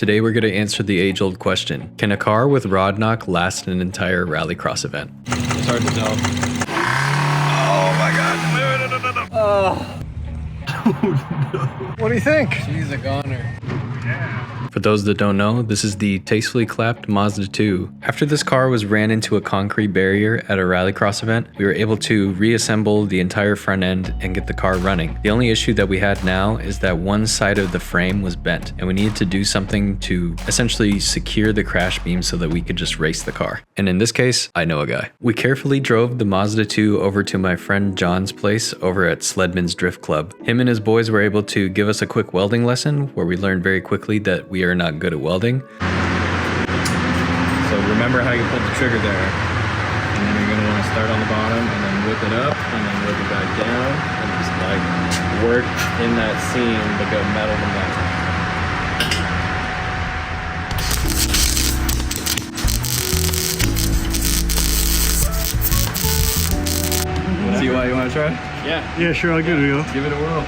Today we're going to answer the age-old question. Can a car with rod knock last an entire rallycross event? It's hard to tell. Oh my god. What do you think? She's a goner. For those that don't know, this is the Tastefully Clapped Mazda 2. After this car was ran into a concrete barrier at a rallycross event, we were able to reassemble the entire front end and get the car running. The only issue that we had now is that one side of the frame was bent, and we needed to do something to essentially secure the crash beam so that we could just race the car. And in this case, I know a guy. We carefully drove the Mazda 2 over to my friend John's place over at Sledman's Drift Club. Him and his boys were able to give us a quick welding lesson where we learned very quickly that we are not good at welding. So remember how you pulled the trigger there. And then you're going to want to start on the bottom and then whip it up and then whip it back down and just like work in that seam to go metal to metal. See why you want to try? Yeah, sure, I'll give it a go. Give it a whirl.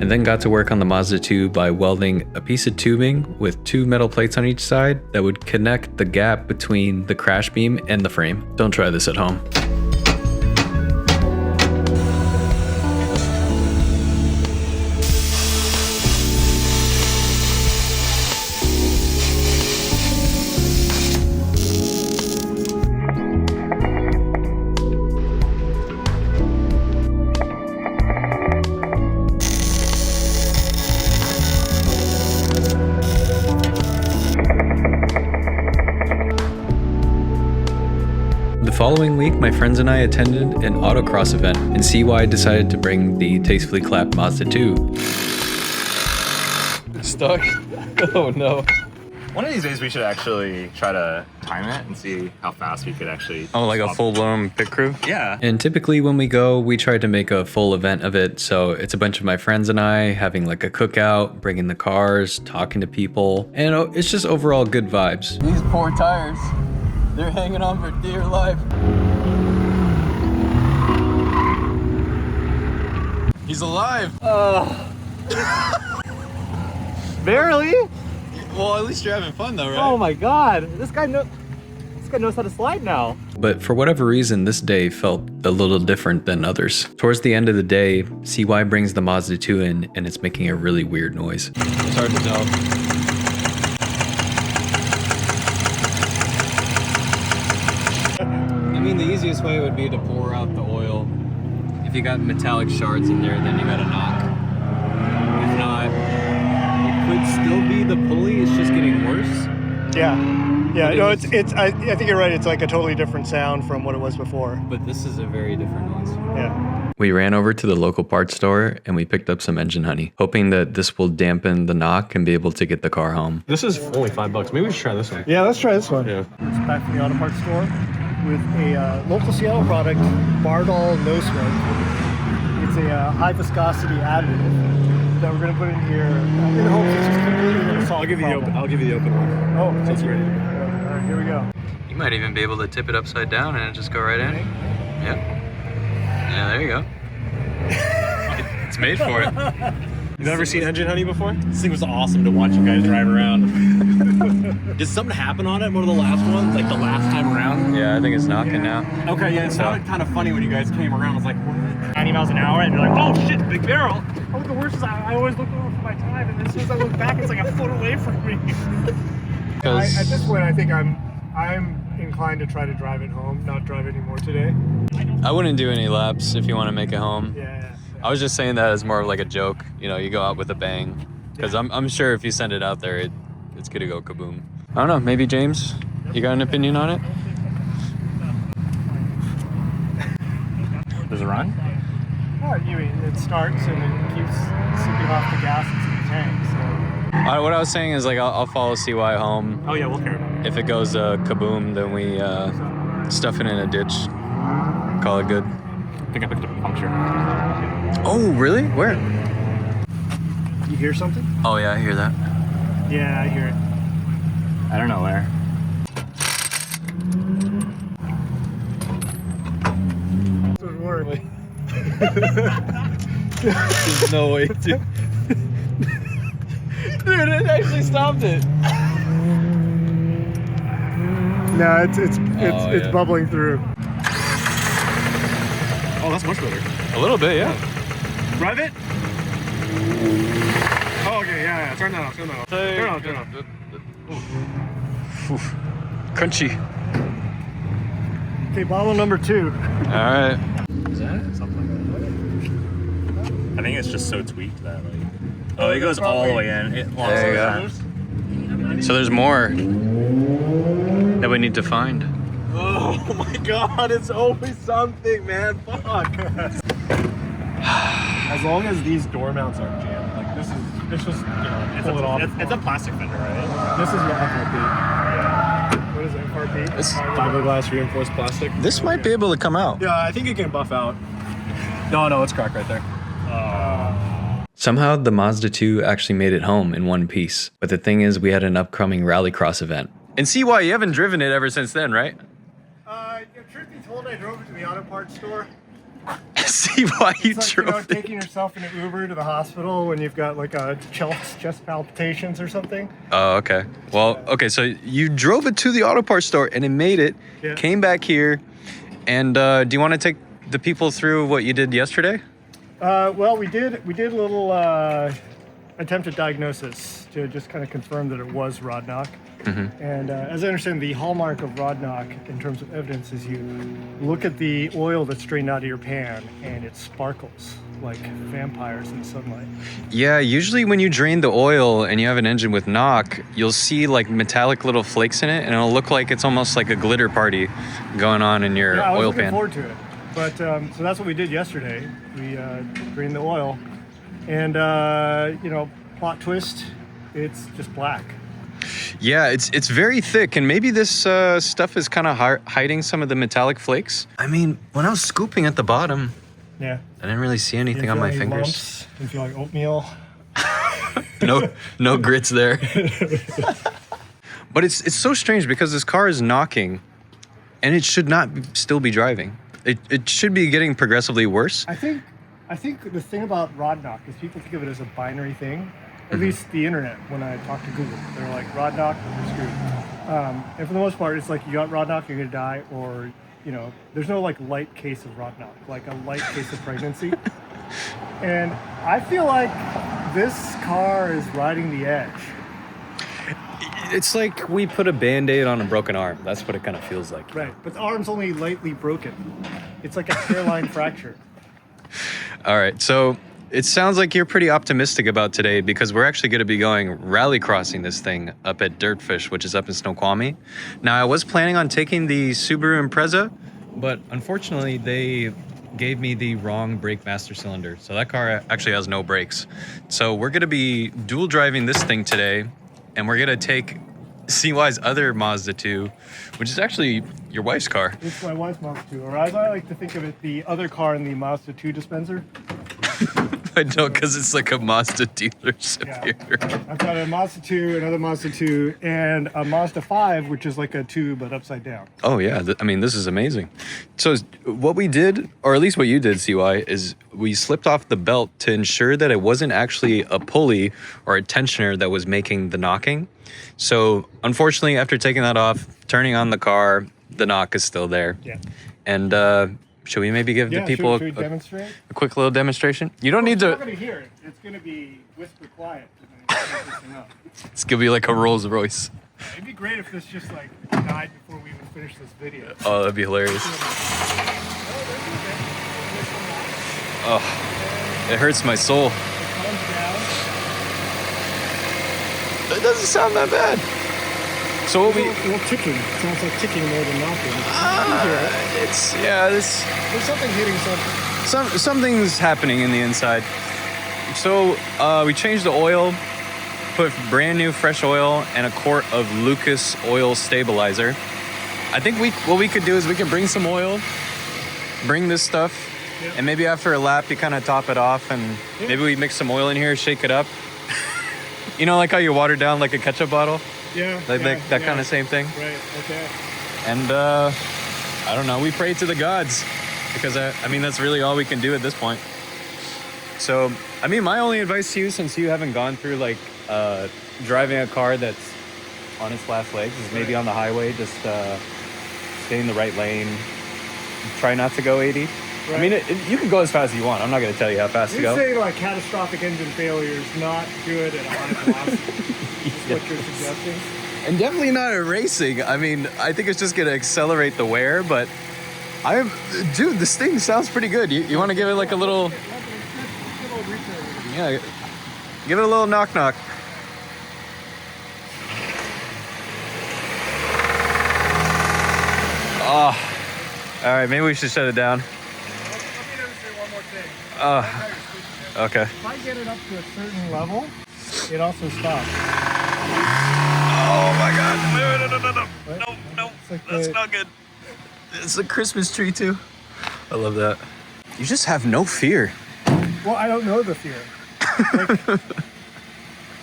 And then got to work on the Mazda 2 by welding a piece of tubing with 2 metal plates on each side that would connect the gap between the crash beam and the frame. Don't try this at home. The following week, my friends and I attended an autocross event, and CY decided to bring the Tastefully Clapped Mazda 2. Stuck? Oh no. One of these days we should actually try to time it and see how fast we could actually... Oh, like a full-blown pit crew? Yeah. And typically when we go, we try to make a full event of it. So it's a bunch of my friends and I having like a cookout, bringing the cars, talking to people, and it's just overall good vibes. These poor tires. They're hanging on for dear life. He's alive. Barely? Well, at least you're having fun though, right? Oh my god, this guy knows how to slide now. But for whatever reason, this day felt a little different than others. Towards the end of the day, CY brings the Mazda 2 in, and it's making a really weird noise. It's hard to tell. I mean, the easiest way would be to pour out the oil. If you got metallic shards in there, then you got to knock. If not, it could still be the pulley. It's just getting worse. Yeah, no, I think you're right. It's like a totally different sound from what it was before. But this is a very different noise. Yeah. We ran over to the local parts store and we picked up some engine honey, hoping that this will dampen the knock and be able to get the car home. This is only $5. Maybe we should try this one. Yeah, let's try this one. Yeah. It's back from the auto parts store with a local Seattle product, Bardol No Smoke. It's a high viscosity additive that we're gonna put in here in the hopes it's just completely gonna solve I'll give you the the problem. open. I'll give you the open one. Oh, So thank it's you. ready. All right, here we go. You might even be able to tip it upside down and it just go right in. Yep. Yeah, there you go. It's made for it. You've never seen engine honey before? This thing was awesome to watch you guys drive around. Did something happen on it? One of the last ones? Like the last time around? Yeah, I think it's knocking now. Okay, yeah, it sounded kind of funny when you guys came around. I was like, what? 90 miles an hour, and you're like, oh shit, big barrel. Oh, the worst is I always look over for my time, and as soon as I look back, it's like a foot away from me. At this point, I think I'm inclined to try to drive it home, not drive anymore today. I wouldn't do any laps if you want to make it home. Yeah. I was just saying that as more of like a joke. You know, you go out with a bang. Because I'm sure if you send it out there, it's gonna go kaboom. I don't know, maybe James, you got an opinion on it? Does it run? Oh, you mean it starts and it keeps sipping off the gas into the tank, so. What I was saying is like I'll follow CY home. Oh yeah, we'll carry it. If it goes kaboom, then we stuff it in a ditch. Call it good. I think I picked up a puncture. Oh, really? Where? You hear something? Oh yeah, I hear that. Yeah, I hear it. I don't know where. Doesn't work. There's no way, dude. Dude, it actually stopped it. No, it's yeah. bubbling through. Oh, that's much better. A little bit, yeah. Rev it. Oh, okay, yeah. Turn that off. Turn that off. Turn off. Crunchy. Okay, bottle number 2. All right. Is that something like that? I think it's just so tweaked that like. Oh, it goes all the way in. There you go. So there's more that we need to find. Oh my god, it's always something, man. Fuck. As long as these door mounts aren't jammed, like it's just, you know, pull it off. It's a plastic fender, right? This is your FRP. What is it, FRP? This- Fiberglass reinforced plastic. This might be able to come out. Yeah, I think it can buff out. No, it's cracked right there. Somehow the Mazda 2 actually made it home in one piece. But the thing is, we had an upcoming rallycross event. And see why you haven't driven it ever since then, right? Truth be told, I drove it to the auto parts store. See why you It's like, drove it. taking yourself in an Uber to the hospital when you've got like a chest palpitations or something. Oh, okay. Well, okay, so you drove it to the auto parts store and it made it, Yeah. came back here, and do you want to take the people through what you did yesterday? Well, we did a little attempted diagnosis to just kind of confirm that it was rod knock. And as I understand, the hallmark of rod knock in terms of evidence is you look at the oil that's drained out of your pan and it sparkles like vampires in the sunlight. Yeah, usually when you drain the oil and you have an engine with knock, you'll see like metallic little flakes in it, and it'll look like it's almost like a glitter party going on in your Yeah, I was oil looking pan. forward to it. But so that's what we did yesterday. We drained the oil, and plot twist, it's just black. Yeah, it's very thick, and maybe this stuff is kind of hiding some of the metallic flakes. I mean, when I was scooping at the bottom, Yeah. I didn't really see anything on my fingers. Didn't feel like oatmeal. No grits there. But it's so strange because this car is knocking, and it should not still be driving. It should be getting progressively worse. I think the thing about rod knock is people think of it as a binary thing. At least the internet, when I talk to Google, they're like, rod knock, you're screwed. And for the most part, it's like you got rod knock, you're gonna die, or there's no like light case of rod knock, like a light case of pregnancy. And I feel like this car is riding the edge. It's like we put a Band-Aid on a broken arm. That's what it kind of feels like. Right, but the arm's only lightly broken. It's like a hairline fracture. All right, so it sounds like you're pretty optimistic about today because we're actually going to be going rallycrossing this thing up at Dirtfish, which is up in Snoqualmie. Now, I was planning on taking the Subaru Impreza, But unfortunately, they gave me the wrong brake master cylinder. So that car actually has no brakes. So we're going to be dual driving this thing today, and we're going to take CY's other Mazda 2, which is actually your wife's car. It's my wife's Mazda 2, or as I like to think of it, the other car in the Mazda 2 dispenser. I know, because it's like a Mazda dealership Yeah. here. I've got a Mazda 2, another Mazda 2, and a Mazda 5, which is like a 2 but upside down. Oh yeah, I mean, this is amazing. So what we did, or at least what you did, CY, is we slipped off the belt to ensure that it wasn't actually a pulley or a tensioner that was making the knocking. So unfortunately, after taking that off, turning on the car, the knock is still there. Yeah. And should we maybe give the people should we demonstrate? a quick little demonstration? You don't need You're not to. going to hear it. It's going to be whisper quiet. It's It's gonna be like a Rolls Royce. It'd be great if this just like died before we even finished this video. Oh, that'd be hilarious. Oh, it hurts my soul. It doesn't sound that bad. So what we? Well, ticking. It sounds like ticking more than knocking. There's something hitting something. something's happening in the inside. So we changed the oil, put brand new fresh oil and a quart of Lucas oil stabilizer. I think what we could do is we can bring some oil, bring this stuff, and maybe after a lap you kind of top it off, and maybe we mix some oil in here, shake it up. You know, like how you water down like a ketchup bottle? Yeah. Like that kind of same thing. Right. Okay. And I don't know, we pray to the gods because I mean that's really all we can do at this point. So, I mean, my only advice to you, since you haven't gone through like driving a car that's on its last legs, is maybe on the highway, just stay in the right lane. Try not to go 80. Right. I mean, you can go as fast as you want. I'm not going to tell you how fast to You're go. saying like catastrophic engine failure is not good at a high velocity. Is what you're suggesting? And definitely not at racing. I mean, I think it's just going to accelerate the wear, but dude, this thing sounds pretty good. You want to give it like a little, yeah, give it a little knock knock. Oh, all right, maybe we should shut it down. Let me just say one more thing. Okay. If I get it up to a certain level, it also stops. Oh my God. No. It's like That's not good. It's a Christmas tree too. I love that. You just have no fear. Well, I don't know the fear. Like,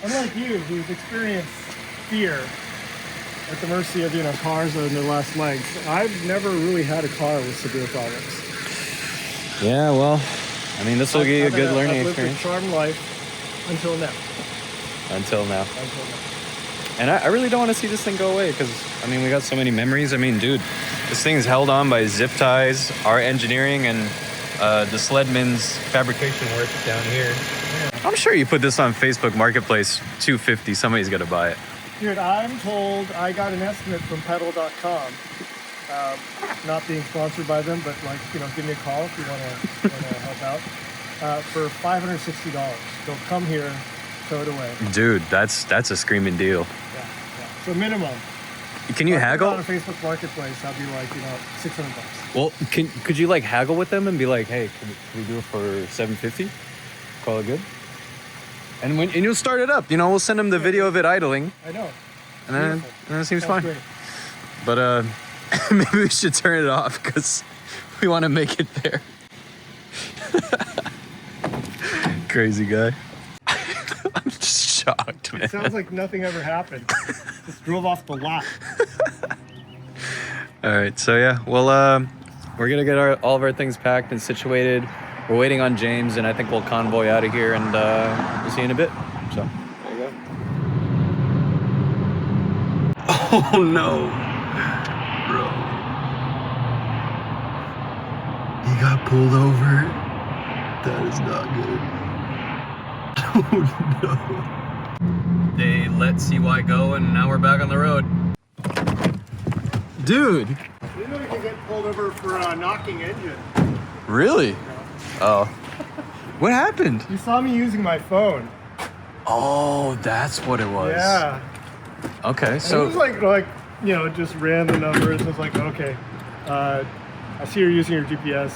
unlike you, who's experienced fear at the mercy of, cars on their last legs, I've never really had a car with severe problems. Yeah, well, I mean, this will give you a good learning I've lived experience. a charmed life until now. Until now. And I really don't want to see this thing go away because, I mean, we got so many memories. I mean, dude, this thing's held on by zip ties, our engineering, and the Sledman's fabrication work down here. I'm sure you put this on Facebook Marketplace, $250. Somebody's got to buy it. Dude, I'm told I got an estimate from pedal.com. Not being sponsored by them, but give me a call if you want to help out. For $560. They'll come here, tow it away. Dude, that's a screaming deal. Yeah. So minimum. Can you haggle? On a Facebook Marketplace, I'll be like, $600. Well, could you like haggle with them and be like, hey, can we do it for $750? Call it good? And you'll start it up. We'll send them the video of it idling. I know. And then it seems fine. Great. But maybe we should turn it off because we want to make it there. Crazy guy. I'm just shocked, man. It sounds like nothing ever happened. Just drove off the lot. All right, so yeah, well, we're gonna get all of our things packed and situated. We're waiting on James, and I think we'll convoy out of here, and we'll see you in a bit. So, there you go. Oh no, bro! He got pulled over. That is not good. Oh no! They let CY go, and now we're back on the road. Dude! You know you can get pulled over for a knocking engine. Really? Oh. What happened? You saw me using my phone. Oh, that's what it was. Yeah. Okay, And so it was like just random numbers. It was like, okay, I see you're using your GPS.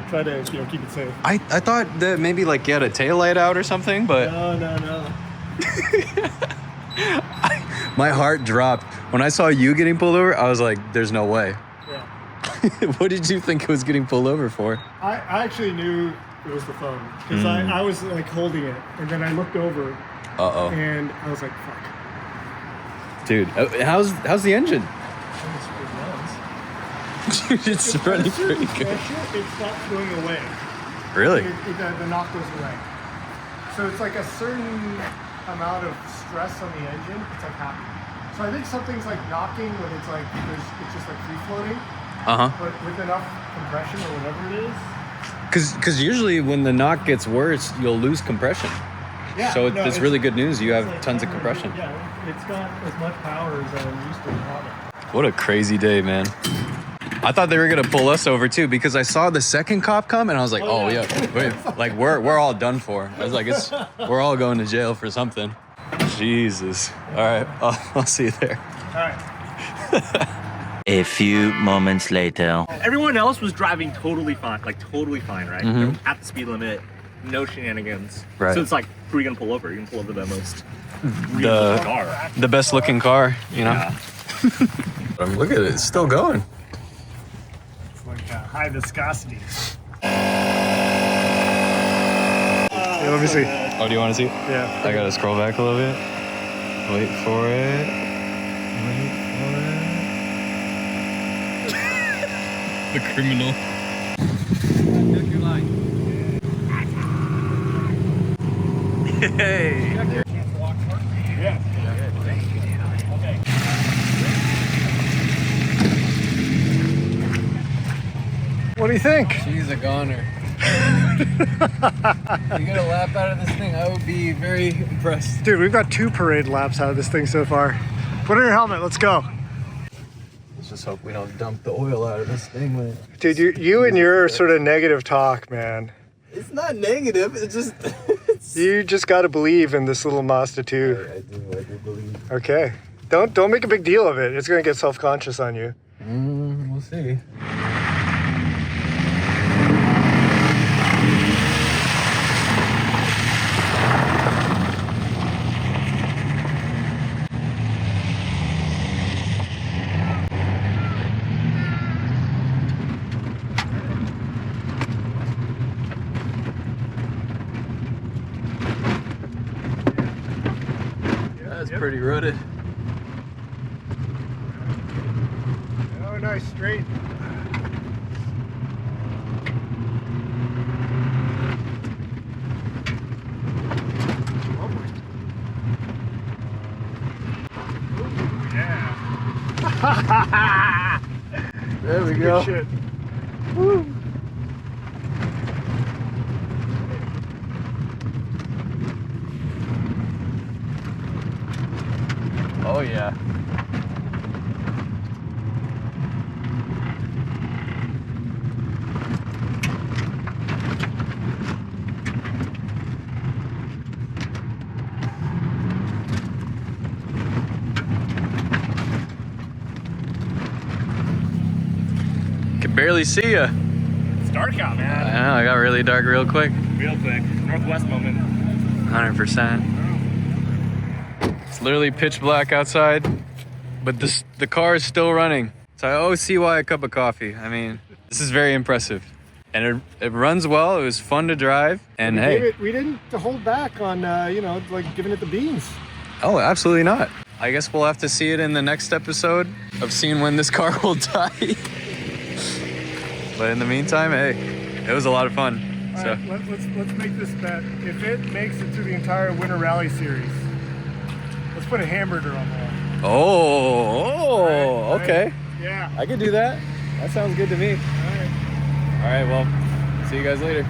Try to keep it safe. I thought that maybe like you had a taillight out or something, but No. my heart dropped. When I saw you getting pulled over, I was like, there's no way. Yeah. What did you think it was getting pulled over for? I actually knew it was the phone because I was like holding it, and then I looked over, Uh-oh. and I was like, fuck. Dude, how's the engine? Dude, it's running pretty good. It stops going away. Really? The knock goes away. So it's like a certain amount of stress on the engine. It's like happy. So I think something's like knocking when it's like it's just like free floating. Uh-huh. But with enough compression or whatever it is. Because usually when the knock gets worse, you'll lose compression. Yeah. So no, it's really good news. You have like tons of compression. Yeah, it's got as much power as I'm used to having. What a crazy day, man. I thought they were gonna pull us over too because I saw the second cop come and I was like, oh yeah, wait, like we're all done for. I was like, we're all going to jail for something. Jesus. All right, I'll see you there. All right. A few moments later. Everyone else was driving totally fine, right? Mm-hmm. They were at the speed limit, no shenanigans. Right. So it's like, who are you gonna pull over? You're gonna pull over the most beautiful car. The best looking car, Yeah. Look at it, it's still going. It's like high viscosity. Let me see. Oh, do you want to see? Yeah. I gotta scroll back a little bit. Wait for it. The criminal. Hey. Yeah. What do you think? She's a goner. You get a lap out of this thing, I would be very impressed. Dude, we've got 2 parade laps out of this thing so far. Put on your helmet, let's go. Let's just hope we don't dump the oil out of this thing. Dude, you and your sort of negative talk, man. It's not negative, it's just... You just gotta believe in this little Mazda 2. I do believe. Okay. Don't make a big deal of it. It's gonna get self-conscious on you. We'll see. That's pretty rooted. Oh, nice, straight. Yeah. There we go. Good shit. Woo. Oh yeah. Can barely see ya. It's dark out, I man. know, I got really dark real quick. Real quick. Northwest moment. 100%. It's literally pitch black outside, but the car is still running. So I always see why a cup of coffee. I mean, this is very impressive. And it runs well, it was fun to drive, and hey. We didn't hold back on, like giving it the beans. Oh, absolutely not. I guess we'll have to see it in the next episode of seeing when this car will die. But in the meantime, hey, it was a lot of fun. All So right, let's make this bet. If it makes it through the entire Winter Rally Series, let's put a hamburger on there. Oh, Right? okay. Yeah. I could do that. That sounds good to me. All right. All right, well, see you guys later.